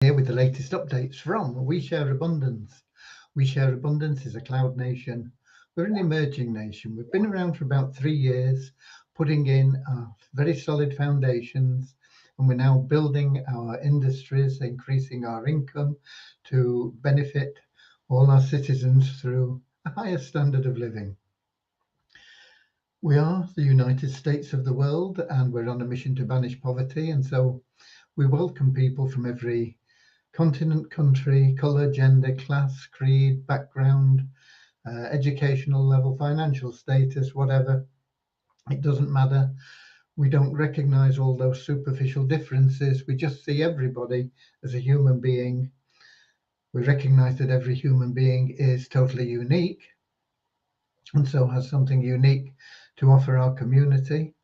here with the latest updates from We Share Abundance. We Share Abundance is a cloud nation. We're an emerging nation. We've been around for about 3 years, putting in very solid foundations, and we're now building our industries, increasing our income to benefit all our citizens through a higher standard of living. We are the United States of the world, and we're on a mission to banish poverty, and so we welcome people from every continent, country, colour, gender, class, creed, background, educational level, financial status, whatever. It doesn't matter. We don't recognise all those superficial differences. We just see everybody as a human being. We recognise that every human being is totally unique and so has something unique to offer our community,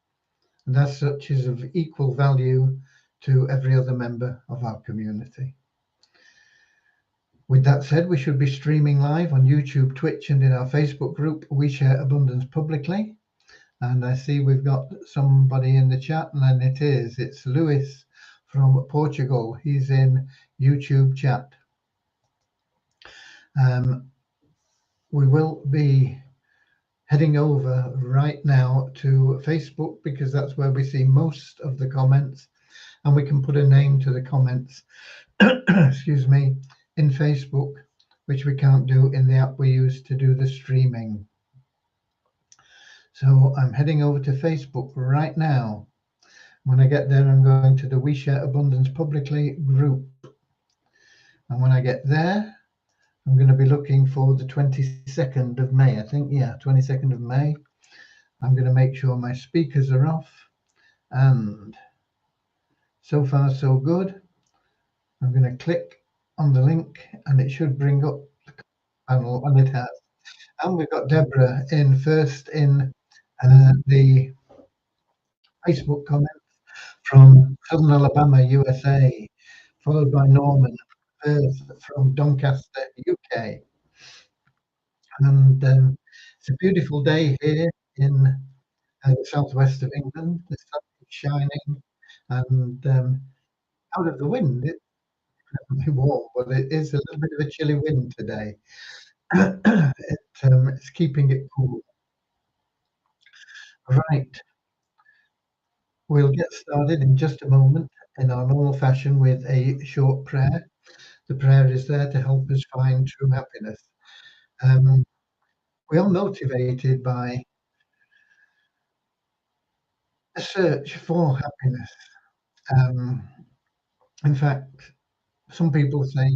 and as such is of equal value to every other member of our community. With that said, we should be streaming live on YouTube, Twitch, and in our Facebook group, We Share Abundance Publicly. And I see we've got somebody in the chat, and it's Luis from Portugal. He's in YouTube chat. We will be heading over right now to Facebook because that's where we see most of the comments, and we can put a name to the comments excuse me, in Facebook, which we can't do in the app we use to do the streaming. So I'm heading over to Facebook right now. When I get there, I'm going to the We Share Abundance Publicly group, and when I get there, I'm going to be looking for the 22nd of May, I think. Yeah, 22nd of May. I'm going to make sure my speakers are off, and so far so good. I'm going to click on the link and it should bring up the panel, and it has. And we've got Deborah in first in the Facebook comments from Southern Alabama, USA, followed by Norman Perth from Doncaster, UK. And it's a beautiful day here in the southwest of England. The sun is shining, and out of the wind, it's warm, but it is a little bit of a chilly wind today. It's keeping it cool. Right. We'll get started in just a moment in our normal fashion with a short prayer. The prayer is there to help us find true happiness. We are motivated by a search for happiness. In fact, some people say,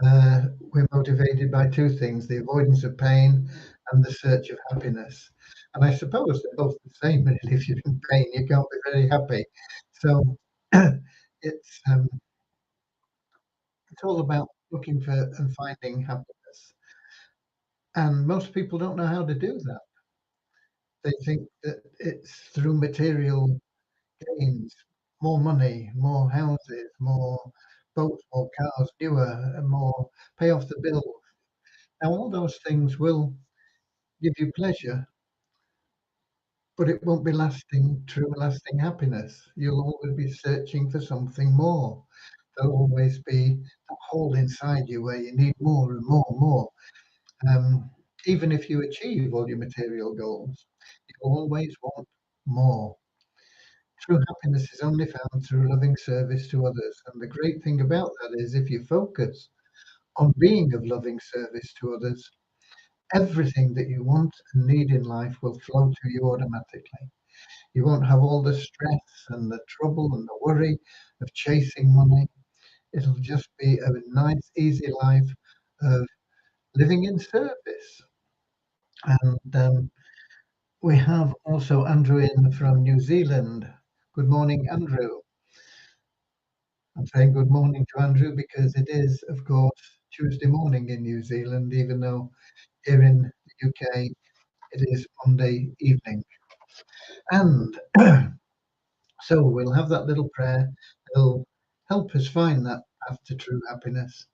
we're motivated by two things: the avoidance of pain and the search of happiness. And I suppose they're both the same. Really, if you're in pain, you can't be very happy. So it's all about looking for and finding happiness. And most people don't know how to do that. They think that it's through material gains, more money, more houses, more boats, more cars, newer and more, pay off the bills. Now, all those things will give you pleasure, but it won't be true lasting happiness. You'll always be searching for something more. There'll always be a hole inside you where you need more and more and more. Even if you achieve all your material goals, you always want more. True happiness is only found through loving service to others. And the great thing about that is if you focus on being of loving service to others, everything that you want and need in life will flow to you automatically. You won't have all the stress and the trouble and the worry of chasing money. It'll just be a nice, easy life of living in service. And we have also Andrew in from New Zealand. Good morning, Andrew. I'm saying good morning to Andrew because it is, of course, Tuesday morning in New Zealand, even though here in the UK it is Monday evening. And so we'll have that little prayer. It'll help us find that path to true happiness.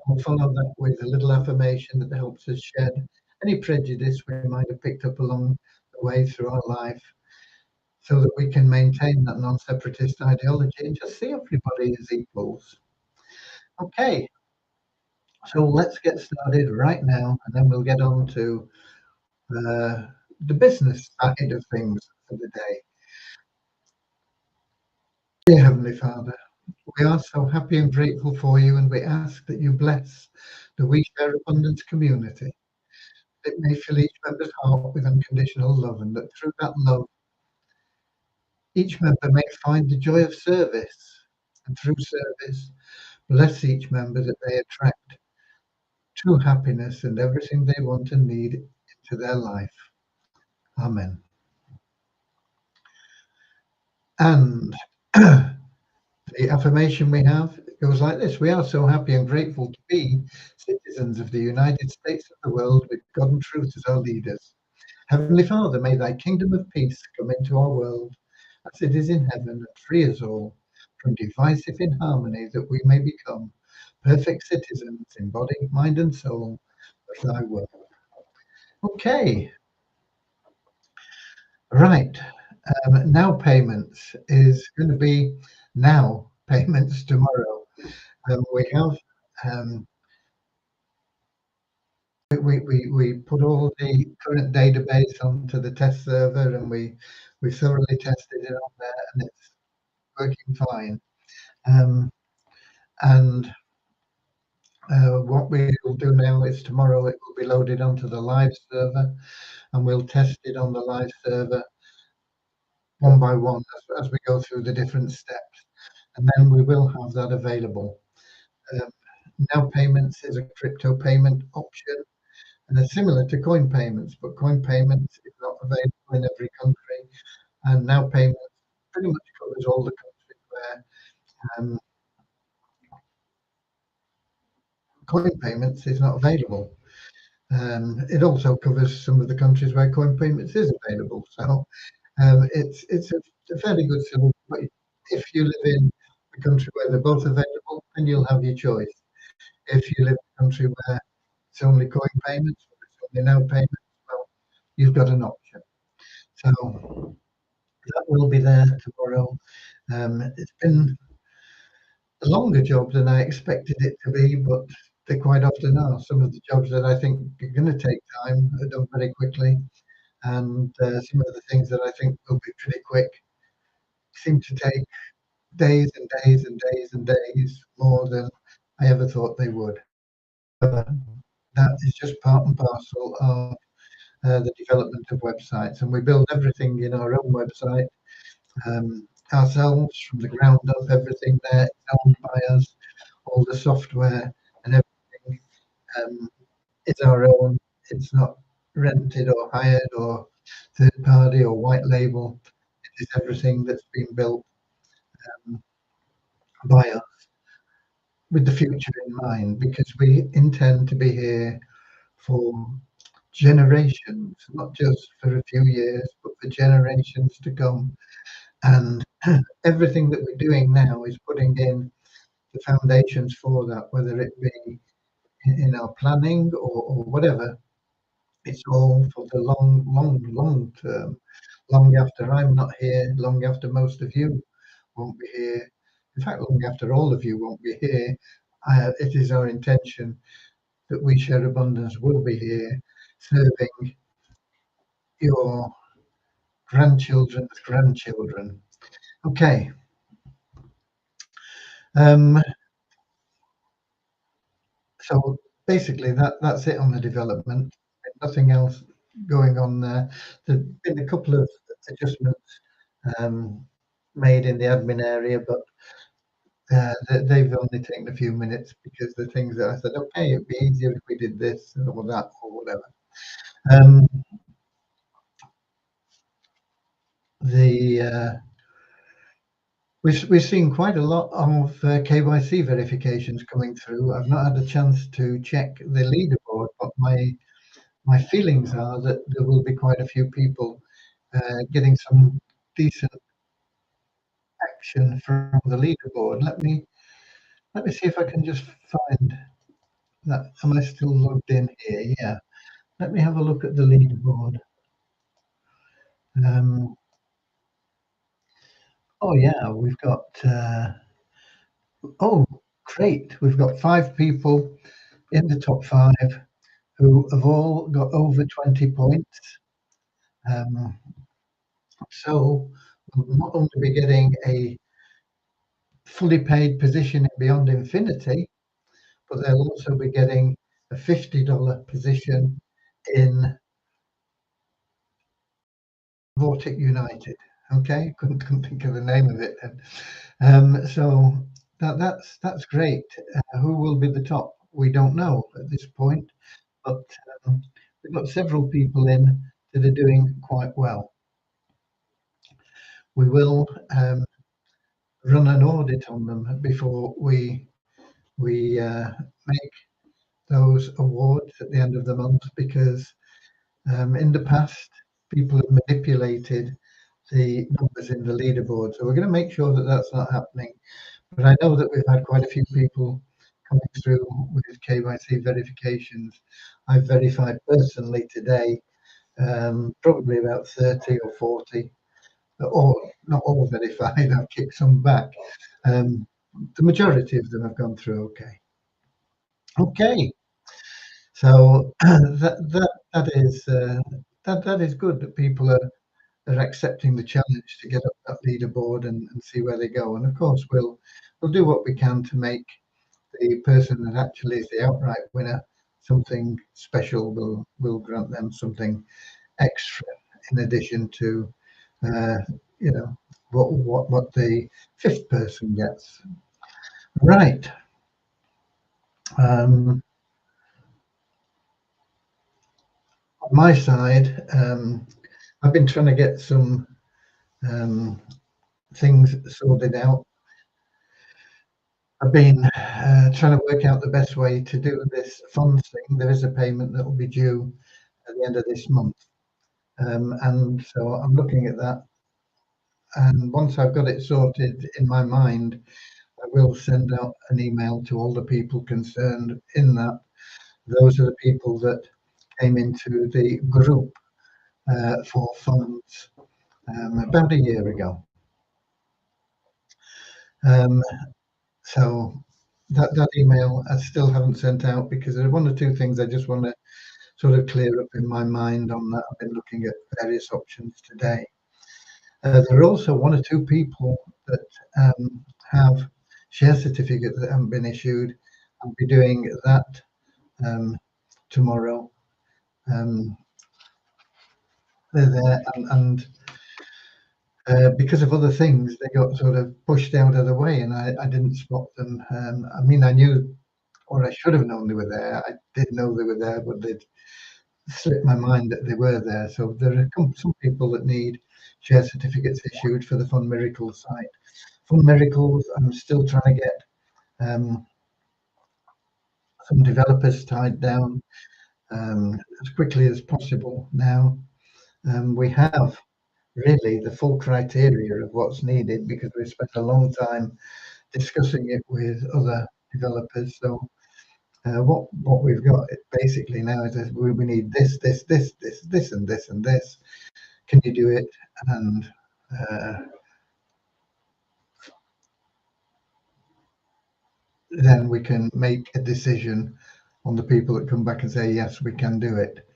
We'll follow that with a little affirmation that helps us shed any prejudice we might have picked up along the way through our life, so that we can maintain that non-separatist ideology and just see everybody as equals. Okay, so let's get started right now, and then we'll get on to the business side of things for the day. Dear Heavenly Father, we are so happy and grateful for you, and we ask that you bless the We Share Abundance community. It may fill each member's heart with unconditional love, and that through that love, each member may find the joy of service. And through service, bless each member that they attract true happiness and everything they want and need into their life. Amen. And the affirmation we have goes like this: we are so happy and grateful to be citizens of the United States of the world with God and truth as our leaders. Heavenly Father, may thy kingdom of peace come into our world as it is in heaven and free us all from divisive inharmony, that we may become perfect citizens in body, mind, and soul of thy world. Okay, right. Now payments is going to be now payments tomorrow. We have um, we put all the current database onto the test server, and we thoroughly tested it on there, and it's working fine. Um, and what we will do now is tomorrow it will be loaded onto the live server, and we'll test it on the live server one by one as we go through the different steps, and then we will have that available. Um, Now payments is a crypto payment option, and they're similar to coin payments, but coin payments is not available in every country, and now payments pretty much covers all the countries where um, coin payments is not available. It also covers some of the countries where coin payments is available. So it's a fairly good solution. But if you live in a country where they're both available, then you'll have your choice. If you live in a country where it's only coin payments, or it's only now payments, well, you've got an option. So that will be there tomorrow. It's been a longer job than I expected it to be, but they quite often are. Some of the jobs that I think are going to take time are done very quickly, and some of the things that I think will be pretty quick seem to take days and days and days and days more than I ever thought they would. But that is just part and parcel of the development of websites, and we build everything in our own website ourselves from the ground up. Everything there is owned by us. All the software and everything is our own. It's not rented or hired or third party or white label. It is everything that's been built um, by us with the future in mind, because we intend to be here for generations, not just for a few years, but for generations to come. And everything that we're doing now is putting in the foundations for that, whether it be in our planning or whatever. It's all for the long, long, long term. Long after I'm not here, long after most of you won't be here. In fact, long after all of you won't be here, it is our intention that We Share Abundance will be here serving your grandchildren's grandchildren. Okay. Um, so basically, that's it on the development. Nothing else going on there. There's been a couple of adjustments um, made in the admin area, but they've only taken a few minutes because the things that I said, okay, it'd be easier if we did this or that or whatever. Um, the we've seen quite a lot of KYC verifications coming through. I've not had a chance to check the leaderboard, but my feelings are that there will be quite a few people getting some decent action from the leaderboard. Let me see if I can just find that. Am I still logged in here? Yeah. Let me have a look at the leaderboard. Um, oh yeah, we've got. Oh, Great. We've got 5 people in the top 5 who have all got over 20 points. Um, so we'll not only be getting a fully paid position in Beyond Infinity, but they'll also be getting a $50 position in Vortic United. Okay, couldn't think of the name of it. So that's great. Who will be the top? We don't know at this point, but um, we've got several people in that are doing quite well. We will run an audit on them before we make those awards at the end of the month, because in the past people have manipulated the numbers in the leaderboard. So we're going to make sure that that's not happening. But I know that we've had quite a few people coming through with KYC verifications. I've verified personally today, probably about 30 or 40, or not all verified. I've kicked some back. The majority of them have gone through okay. Okay, so that is good that people are accepting the challenge to get up that leaderboard and see where they go. And of course, we'll do what we can to make the person that actually is the outright winner something special. We'll grant them something extra in addition to uh, you know what the fifth person gets. Right. On my side, I've been trying to get some things sorted out. I've been trying to work out the best way to do this funds thing. There is a payment that will be due at the end of this month, and so I'm looking at that. And once I've got it sorted in my mind, I will send out an email to all the people concerned in that. Those are the people that came into the group for funds about a year ago. Um, so that email I still haven't sent out because there are one or two things I just want to sort of clear up in my mind on that. I've been looking at various options today. There are also one or two people that have share certificates that haven't been issued. I'll be doing that um, tomorrow. Um, they're there, and because of other things, they got sort of pushed out of the way, and I didn't spot them. I mean, I knew, or I should have known they were there. I did know they were there, but they'd slipped my mind that they were there. So there are some people that need share certificates issued for the Fund Miracles site. Fund Miracles, I'm still trying to get some developers tied down as quickly as possible now. We have really the full criteria of what's needed because we've spent a long time discussing it with other developers. So what we've got basically now is that we need this, and this, and this. Can you do it? And then we can make a decision on the people that come back and say, yes, we can do it.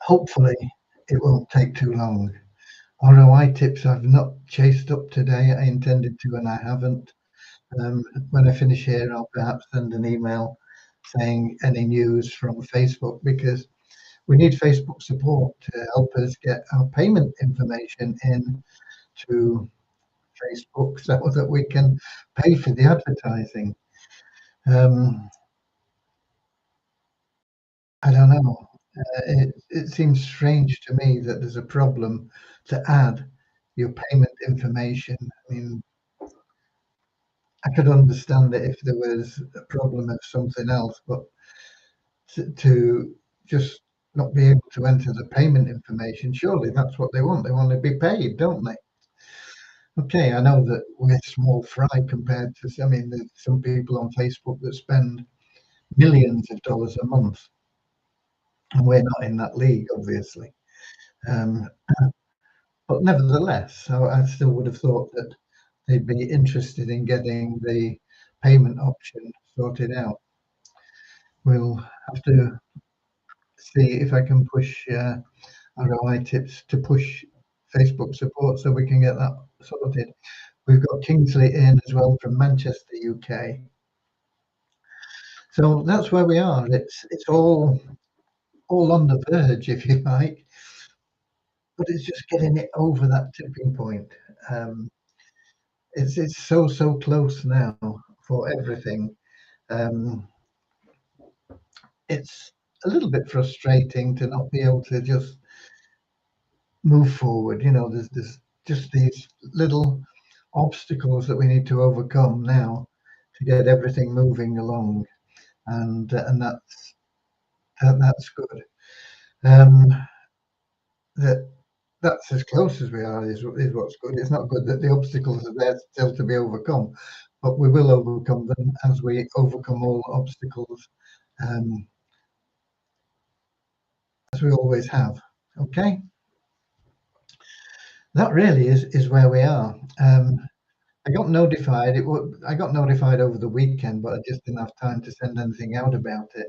Hopefully, it won't take too long. ROI tips I've not chased up today. I intended to, and I haven't. When I finish here, I'll perhaps send an email saying any news from Facebook, because we need Facebook support to help us get our payment information in to Facebook so that we can pay for the advertising. I don't know. It seems strange to me that there's a problem to add your payment information. I mean, I could understand it if there was a problem of something else, but to just not be able to enter the payment information, surely that's what they want. They want to be paid, don't they? Okay, I know that we're small fry compared to, I mean, there's some people on Facebook that spend millions of dollars a month, and we're not in that league, obviously. Um, but nevertheless, I still would have thought that they'd be interested in getting the payment option sorted out. We'll have to see if I can push ROI Tips to push Facebook support so we can get that sorted. We've got Kingsley in as well from Manchester, UK. So that's where we are. It's all on the verge, if you like, but it's just getting it over that tipping point. Um, it's so close now for everything. Um, it's a little bit frustrating to not be able to just move forward. You know, there's just these little obstacles that we need to overcome now to get everything moving along, and that's good. Um, that that's as close as we are is what's good. It's not good that the obstacles are there still to be overcome, but we will overcome them as we overcome all obstacles, um, as we always have. Okay, that really is where we are. I got notified. I got notified over the weekend, but I just didn't have time to send anything out about it.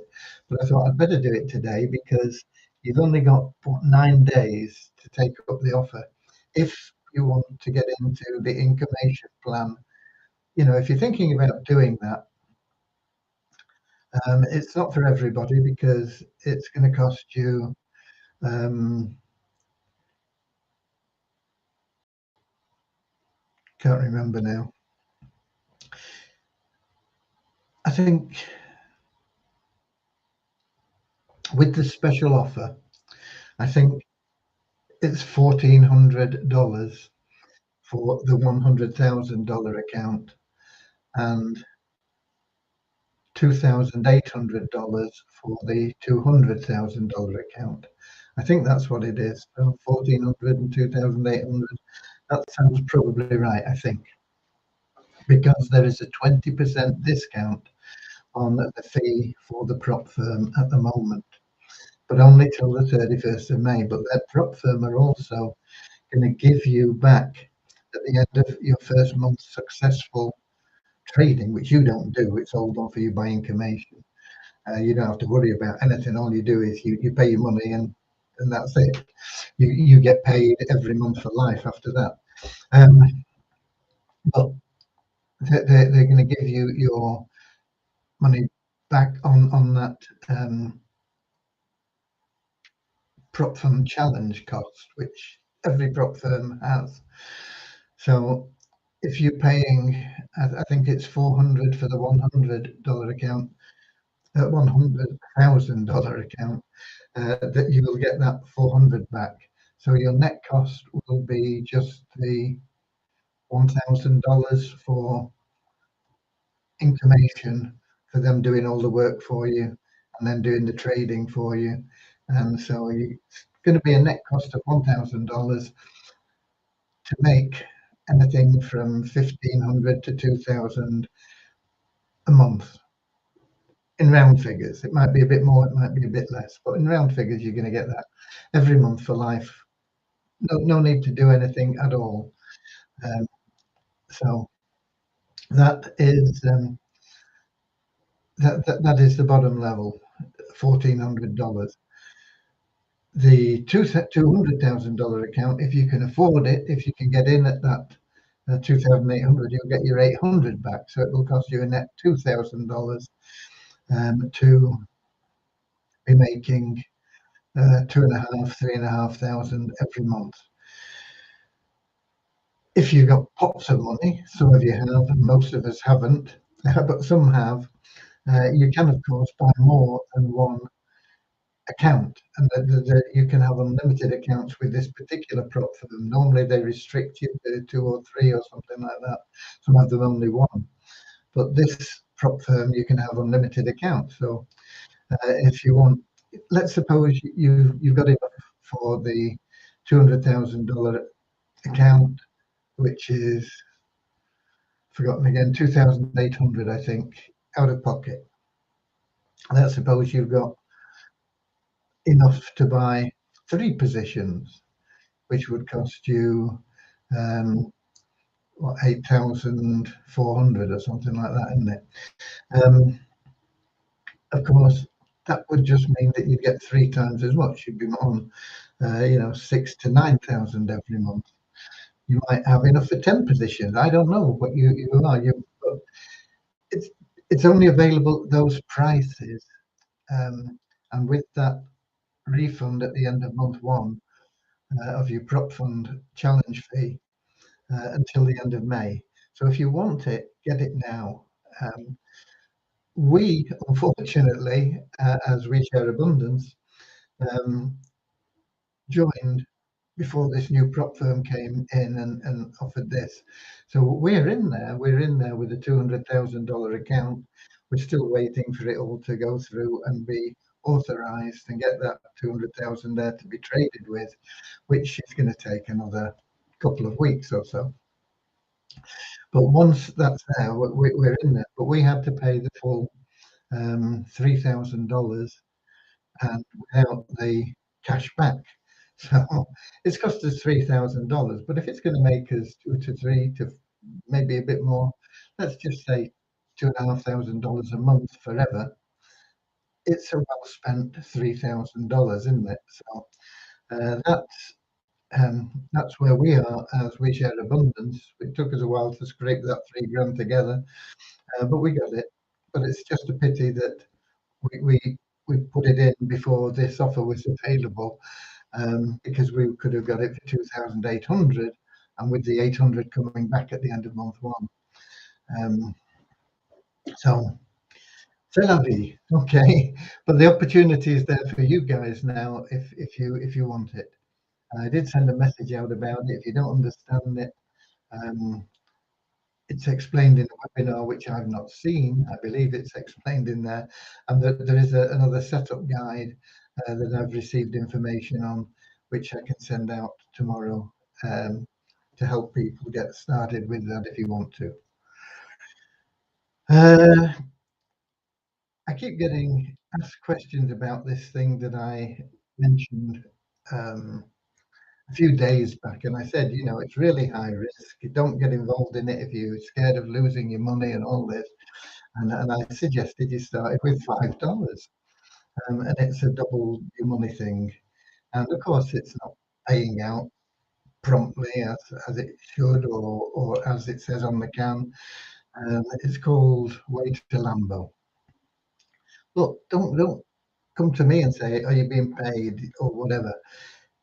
But I thought I'd better do it today because you've only got 9 days to take up the offer if you want to get into the incomation plan. You know, if you're thinking about doing that, it's not for everybody because it's going to cost you. Um, can't remember now. I think with the special offer, I think it's $1,400 for the $100,000 account and $2,800 for the $200,000 account. I think that's what it is. So 1,400 and 2,800. That sounds probably right, I think, because there is a 20% discount on the fee for the prop firm at the moment, but only till the 31st of May. But that prop firm are also going to give you back at the end of your first month's successful trading, which you don't do. It's all done for you by information. You don't have to worry about anything. All you do is you pay your money and that's it. You get paid every month for life after that. Um, but they're going to give you your money back on that prop firm challenge cost, which every prop firm has. So if you're paying, I think it's 400 for the $100 account, $100,000 account, that you will get that 400 back. So your net cost will be just the $1,000 for information, for them doing all the work for you and then doing the trading for you. And so it's going to be a net cost of $1,000 to make anything from 1,500 to 2,000 a month. In round figures, it might be a bit more, it might be a bit less, but in round figures, you're going to get that every month for life. No need to do anything at all. Um, so that is that is the bottom level, $1,400. The $200,000 account, if you can afford it, if you can get in at that 2,800, you'll get your 800 back. So it will cost you a net $2,000 to be making 2,500, 3,500 every month. If you've got pots of money, some of you have, and most of us haven't, but some have, you can, of course, buy more than one account, and you can have unlimited accounts with this particular prop firm. Normally, they restrict you to 2 or 3 or something like that. Some have them only 1, but this prop firm, you can have unlimited accounts. So if you want, let's suppose you've got enough for the $200,000 account, which is forgotten again, 2,800, I think, out of pocket. Let's suppose you've got enough to buy 3 positions, which would cost you, what, 8,400 or something like that, isn't it? Um, of course, that would just mean that you'd get 3 times as much. You'd be on, 6 to 9,000 every month. You might have enough for 10 positions. I don't know what you are. But it's it's only available at those prices, and with that refund at the end of month one of your prop fund challenge fee until the end of May. So if you want it, get it now. We, unfortunately, as We Share Abundance, um, joined before this new prop firm came in and offered this. So we're in there. We're in there with a $200,000 account. We're still waiting for it all to go through and be authorized and get that 200,000 there to be traded with, which is going to take another couple of weeks or so. But once that's there, we're in there. But we had to pay the full $3,000 and without the cash back. So it's cost us $3,000. But if it's going to make us 2 to 3 to maybe a bit more, let's just say $2,500 a month forever. It's a well spent $3,000, isn't it? So that's where we are as We Share Abundance. It took us a while to scrape that 3 grand together, but we got it. But it's just a pity that we put it in before this offer was available, because we could have got it for 2,800, and with the 800 coming back at the end of month one. Um, so, c'est la vie, okay. But the opportunity is there for you guys now if you want it. And I did send a message out about it. If you don't understand it, um, it's explained in a webinar which I've not seen. I believe it's explained in there, and there is another setup guide that I've received information on, which I can send out tomorrow to help people get started with that if you want to. I keep getting asked questions about this thing that I mentioned a few days back, and I said, it's really high risk. You don't get involved in it if you're scared of losing your money and all this. And I suggested you started with $5, and it's a double your money thing. And of course, it's not paying out promptly as it should, or as it says on the can. It's called Way to Lambo. Look, don't come to me and say, "Are you being paid?" or whatever.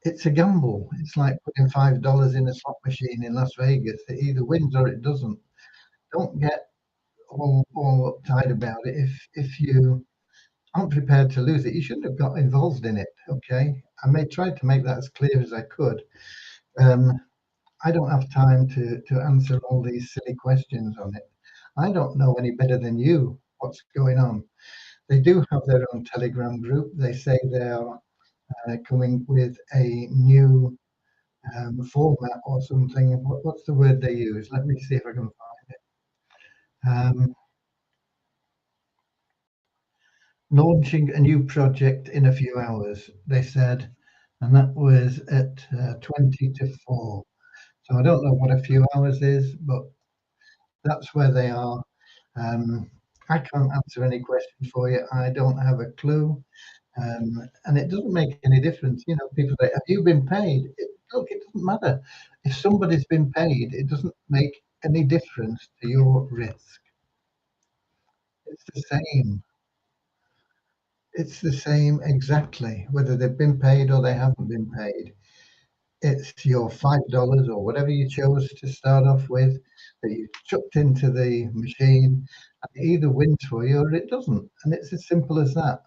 It's a gamble. It's like putting $5 in a slot machine in Las Vegas. It either wins or it doesn't. Don't get all uptight about it. If you aren't prepared to lose it, you shouldn't have got involved in it. Okay, I tried to make that as clear as I could. I don't have time to answer all these silly questions on it. I don't know any better than you what's going on. They do have their own Telegram group. They say they are coming with a new format or something. What's the word they use? Let me see if I can find it. Launching a new project in a few hours, they said, and that was at 20 to 4. So I don't know what a few hours is, but that's where they are. I can't answer any questions for you. I don't have a clue. And it doesn't make any difference. People say, "Have you been paid?" Look, it doesn't matter. If somebody's been paid, it doesn't make any difference to your risk. It's the same. It's the same exactly, whether they've been paid or they haven't been paid. It's your $5 or whatever you chose to start off with that you chucked into the machine, and it either wins for you or it doesn't. And it's as simple as that.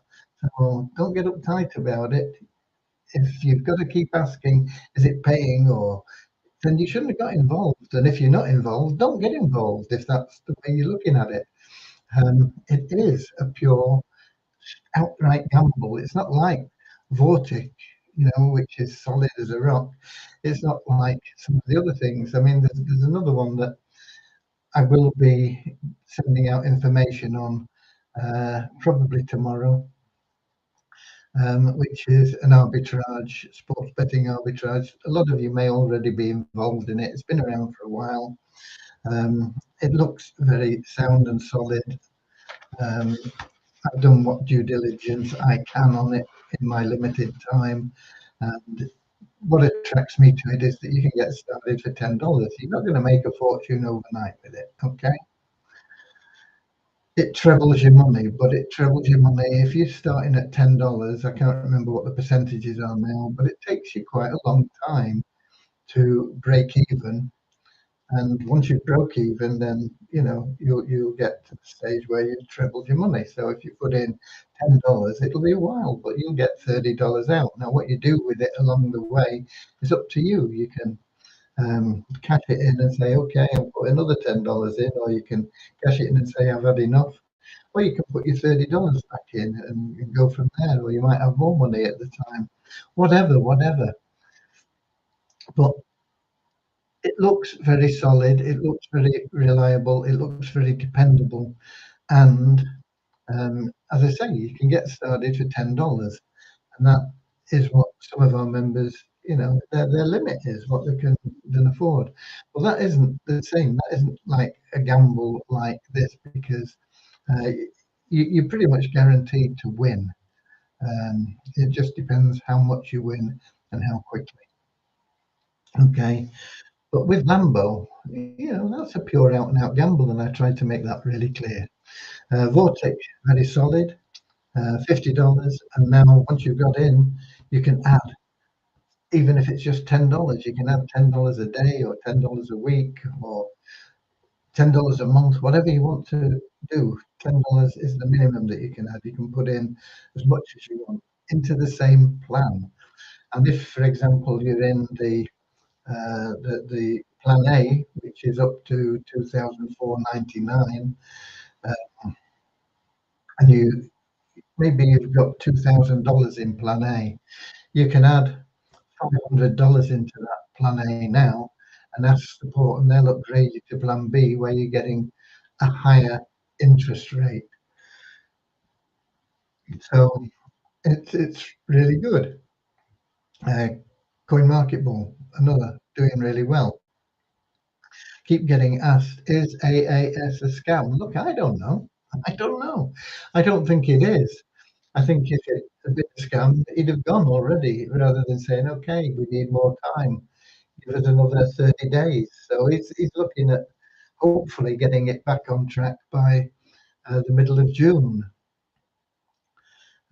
So don't get uptight about it. If you've got to keep asking, is it paying, or then you shouldn't have got involved. And if you're not involved, don't get involved if that's the way you're looking at it. It is a pure outright gamble. It's not like Vortic, which is solid as a rock. It's not like some of the other things. I mean, there's another one that I will be sending out information on probably tomorrow, which is an arbitrage, sports betting arbitrage. A lot of you may already be involved in it. It's been around for a while. It looks very sound and solid. Um, I've done what due diligence I can on it in my limited time, and what attracts me to it is that you can get started for $10. You're not going to make a fortune overnight with it, okay? It trebles your money, but it trebles your money if you're starting at $10. I can't remember what the percentages are now, but it takes you quite a long time to break even. And once you've broke even, then you'll get to the stage where you've trebled your money. So if you put in $10, it'll be a while, but you'll get $30 out. Now, what you do with it along the way is up to you. You can cash it in and say, okay, I'll put another $10 in, or you can cash it in and say, I've had enough. Or you can put your $30 back in and go from there, or you might have more money at the time. Whatever. But it looks very solid, it looks very reliable, it looks very dependable. And as I say, you can get started for $10. And that is what some of our members, their limit is what they can afford. Well, that isn't the same. That isn't like a gamble like this, because you're pretty much guaranteed to win. It just depends how much you win and how quickly. Okay. But with Lambo, that's a pure out and out gamble, and I tried to make that really clear. Vortex, very solid, $50. And now once you've got in, you can add, even if it's just $10, you can add $10 a day or $10 a week or $10 a month, whatever you want to do. $10 is the minimum that you can add. You can put in as much as you want into the same plan. And if, for example, you're in the plan A, which is up to 2,499, and you've got $2,000 in plan A, you can add $500 into that plan A now and ask support, and they'll upgrade you to plan B, where you're getting a higher interest rate. So it's really good. Coin Market Ball, another, doing really well. Keep getting asked, is AAS a scam? Look, I don't know. I don't know. I don't think it is. I think if it's a bit of scam, he'd have gone already, rather than saying, okay, we need more time. Give us another 30 days. So he's looking at hopefully getting it back on track by the middle of June.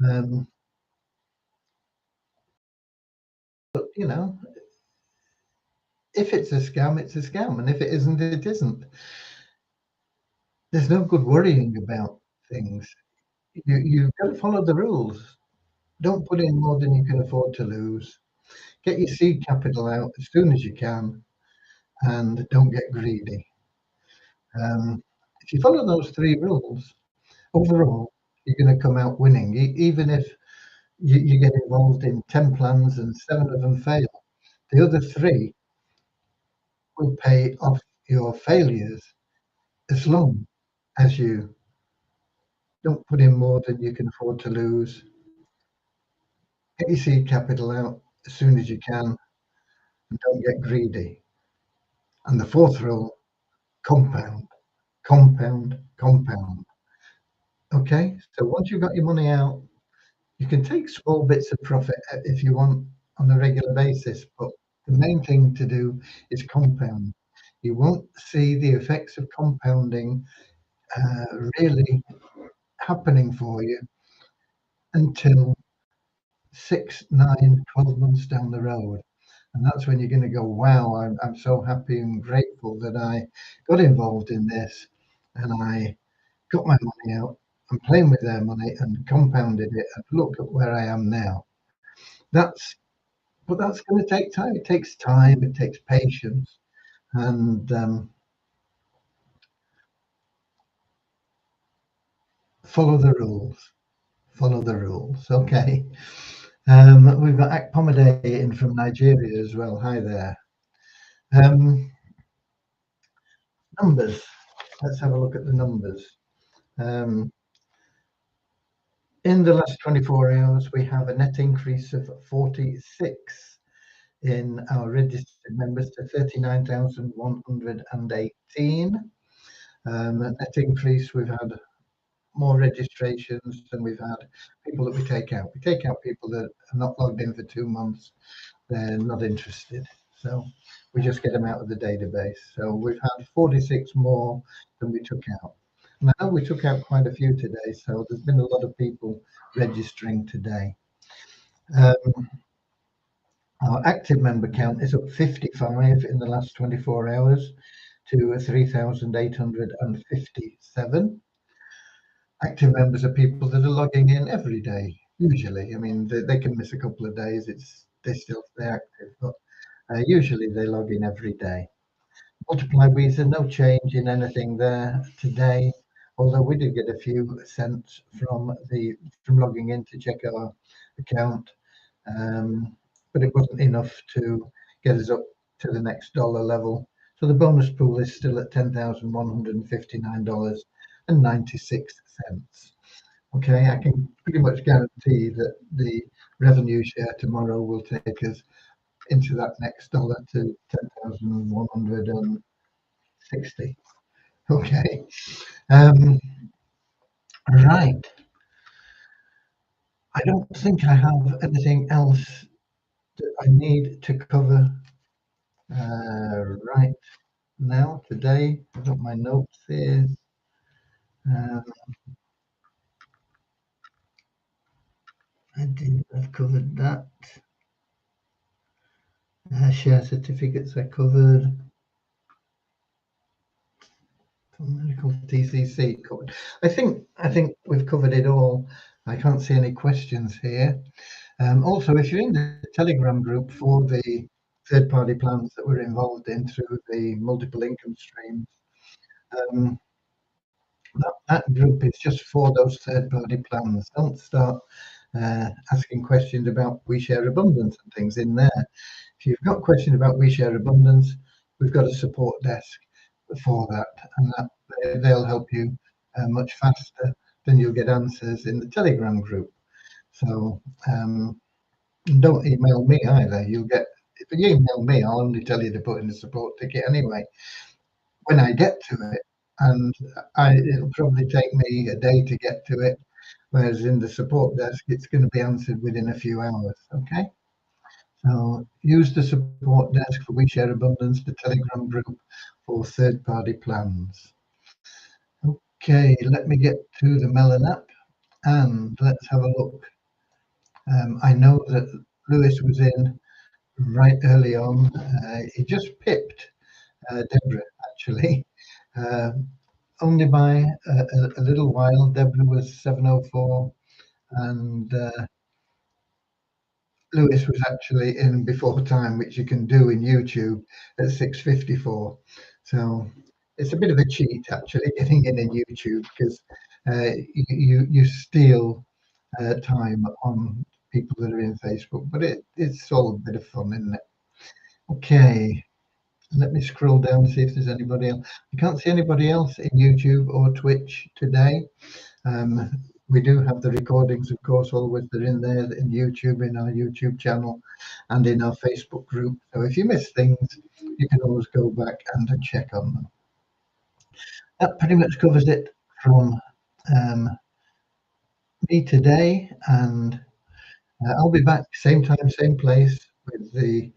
Um, but, if it's a scam, it's a scam. And if it isn't, it isn't. There's no good worrying about things. You've got to follow the rules. Don't put in more than you can afford to lose. Get your seed capital out as soon as you can, and don't get greedy. If you follow those three rules, overall, you're going to come out winning. Even if you get involved in 10 plans and 7 of them fail, the other 3 will pay off your failures, as long as you don't put in more than you can afford to lose. Get your seed capital out as soon as you can, and don't get greedy. And the 4th rule, compound, compound, compound. Okay, so once you've got your money out, you can take small bits of profit if you want on a regular basis, but the main thing to do is compound. You won't see the effects of compounding really happening for you until 6, 9, 12 months down the road. And that's when you're going to go, wow, I'm so happy and grateful that I got involved in this, and I got my money out and playing with their money and compounded it, and look at where I am now. But that's going to take time. It takes time, it takes patience, and follow the rules. Follow the rules. Okay. We've got Akpomade in from Nigeria as well. Hi there. Numbers. Let's have a look at the numbers. Um, in the last 24 hours, we have a net increase of 46. in our registered members to 39,118. Net increase, we've had more registrations than we've had people that we take out. We take out people that are not logged in for 2 months. They're not interested. So we just get them out of the database. So we've had 46 more than we took out. And I know we took out quite a few today, so there's been a lot of people registering today. Our active member count is up 55 in the last 24 hours to 3,857. Active members are people that are logging in every day, usually. I mean, they can miss a couple of days, they still stay active, but usually they log in every day. Multiply Visa, no change in anything there today, although we did get a few cents from logging in to check our account, but it wasn't enough to get us up to the next dollar level. So the bonus pool is still at $10,159.96. Okay, I can pretty much guarantee that the revenue share tomorrow will take us into that next dollar to 10,160. Okay. Right. I don't think I have anything else that I need to cover right now today. I've got my notes here. I've covered that. Share certificates I covered. Medical TCC covered. I think we've covered it all. I can't see any questions here. Also, if you're in the Telegram group for the third-party plans that we're involved in through the multiple income streams, that group is just for those third-party plans. Don't start asking questions about We Share Abundance and things in there. If you've got questions about We Share Abundance, we've got a support desk for that, and they'll help you much faster than you'll get answers in the Telegram group. So don't email me either. If you email me, I'll only tell you to put in the support ticket anyway when I get to it, and it'll probably take me a day to get to it, whereas in the support desk, it's going to be answered within a few hours. Okay. So use the support desk for We Share Abundance, the Telegram group for third-party plans. Okay, let me get to the Melon app and let's have a look. I know that Lewis was in right early on. He just pipped Deborah, actually, only by a little while. Deborah was 7:04 and Lewis was actually in before time, which you can do in YouTube at 6:54. So it's a bit of a cheat actually getting in YouTube because you steal time on people that are in Facebook, but it's all a bit of fun, isn't it? Okay, let me scroll down and see if there's anybody else. I can't see anybody else in YouTube or Twitch today. We do have the recordings, of course, always they're in there in YouTube, in our YouTube channel and in our Facebook group. So if you miss things, you can always go back and check on them. That pretty much covers it from me today, and I'll be back same time, same place with the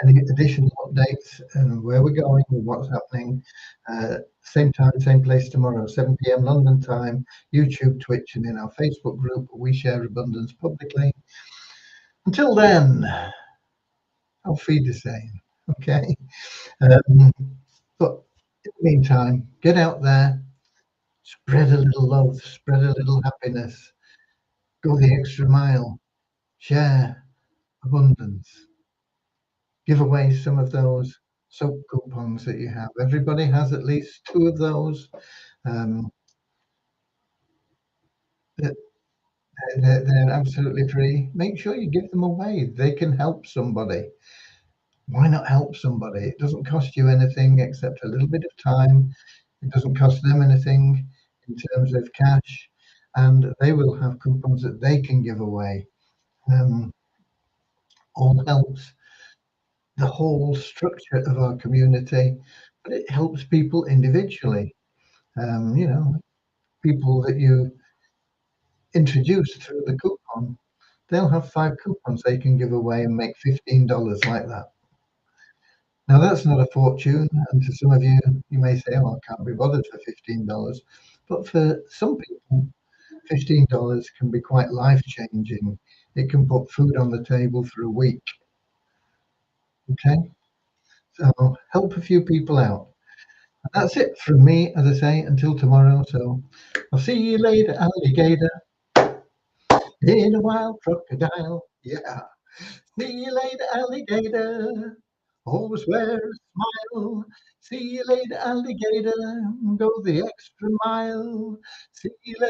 any additional updates and where we're going and what's happening. Same time, same place tomorrow, 7 p.m. London time, YouTube, Twitch, and in our Facebook group, We Share Abundance publicly. Until then, I'll feed the same, okay? But in the meantime, get out there, spread a little love, spread a little happiness, go the extra mile, share abundance. Give away some of those soap coupons that you have. Everybody has at least 2 of those. They're absolutely free. Make sure you give them away. They can help somebody. Why not help somebody? It doesn't cost you anything except a little bit of time. It doesn't cost them anything in terms of cash, and they will have coupons that they can give away. All helps the whole structure of our community, but it helps people individually. You know, people that you introduce through the coupon, they'll have 5 coupons they can give away and make $15 like that. Now that's not a fortune, and to some of you, you may say, "Oh, I can't be bothered for $15." But for some people, $15 can be quite life-changing. It can put food on the table for a week, okay? So help a few people out. That's it from me, as I say, until tomorrow. So I'll see you later, alligator, in a wild crocodile. Yeah. See you later, alligator. Always wear a smile. See you later, alligator. Go the extra mile. See you later.